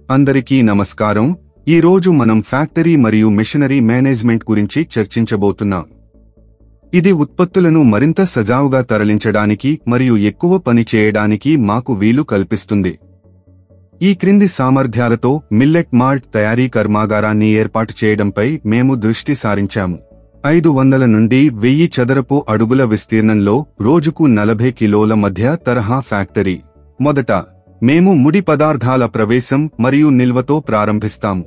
అందరికీ నమస్కారం. ఈ రోజు మనం ఫ్యాక్టరీ మరియు మెషినరీ మేనేజ్మెంట్ గురించి చర్చించబోతున్నాం. ఇది ఉత్పత్తులను మరింత సజావుగా తరలించడానికి మరియు ఎక్కువ పని చేయడానికి మాకు వీలు కల్పిస్తుంది. ఈ క్రింది సామర్థ్యాలతో మిల్లెట్ మాల్ట్ తయారీ కర్మాగారాన్ని ఏర్పాటు చేయడంపై మేము దృష్టి సారించాము. 500 నుండి 1000 చదరపు అడుగుల విస్తీర్ణంలో రోజుకు 40 కిలోల మధ్య తరహా ఫ్యాక్టరీ. మొదట మేము ముడి పదార్థాల ప్రవేశం మరియు నిల్వతో ప్రారంభిస్తాము.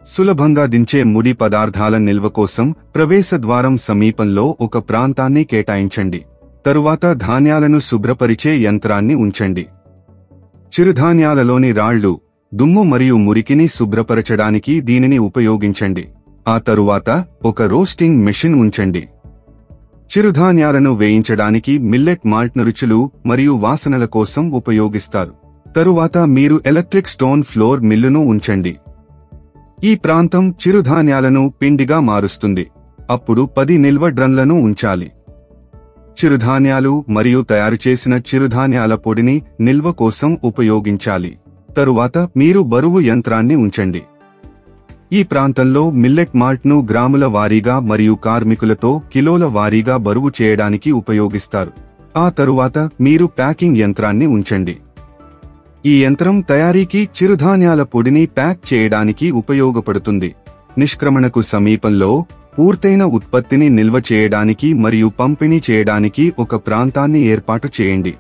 సులభంగా దించే ముడి పదార్థాల నిల్వ కోసం ప్రవేశ ద్వారం సమీపంలో ఒక ప్రాంతాన్ని కేటాయించండి. తరువాత ధాన్యాలను శుభ్రపరిచే యంత్రాన్ని ఉంచండి. చిరుధాన్యాలలోని రాళ్లు, దుమ్ము మరియు మురికిని శుభ్రపరచడానికి దీనిని ఉపయోగించండి. ఆ తరువాత ఒక రోస్టింగ్ మెషిన్ ఉంచండి. చిరుధాన్యాలను వేయించడానికి మిల్లెట్ మాల్ట్ను రుచులు మరియు వాసనల కోసం ఉపయోగిస్తారు. తరువాత మీరు ఎలక్ట్రిక్ స్టోన్ ఫ్లోర్ మిల్లును ఉంచండి. ఈ ప్రాంతం చిరుధాన్యాలను పిండిగా మారుస్తుంది. అప్పుడు 10 నిల్వ డ్రమ్లను ఉంచాలి. చిరుధాన్యాలు మరియు తయారుచేసిన చిరుధాన్యాల పొడిని నిల్వ కోసం ఉపయోగించాలి. తరువాత మీరు బరువు యంత్రాన్ని ఉంచండి. ఈ ప్రాంతంలో మిల్లెట్ మాల్ట్ను గ్రాముల వారీగా మరియు కార్మికులతో కిలోల వారీగా బరువు చేయడానికి ఉపయోగిస్తారు. ఆ తరువాత మీరు ప్యాకింగ్ యంత్రాన్ని ఉంచండి. ఈ యంత్రం తయారీకి చిరుధాన్యాల పొడిని ప్యాక్ చేయడానికి ఉపయోగపడుతుంది. నిష్క్రమణకు సమీపంలో పూర్తయిన ఉత్పత్తిని నిల్వ చేయడానికి మరియు పంపిణీ చేయడానికి ఒక ప్రాంతాన్ని ఏర్పాటు చేయండి.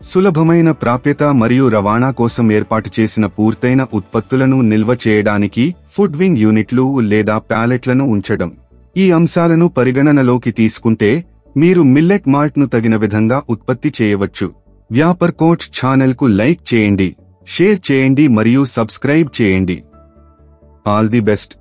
సులభమైన ప్రాప్యత మరియు రవాణా కోసం ఏర్పాటు చేసిన పూర్తయిన ఉత్పత్తులను నిల్వ చేయడానికి ఫుడ్ వింగ్ యూనిట్లు లేదా ప్యాలెట్లను ఉంచడం. ఈ అంశాలను పరిగణనలోకి తీసుకుంటే మీరు మిల్లెట్ మాల్ట్ను తగిన విధంగా ఉత్పత్తి చేయవచ్చు. వ్యాపార్ కోచ్ ఛానల్కు లైక్ చేయండి, షేర్ చేయండి మరియు సబ్స్క్రైబ్ చేయండి. All the best.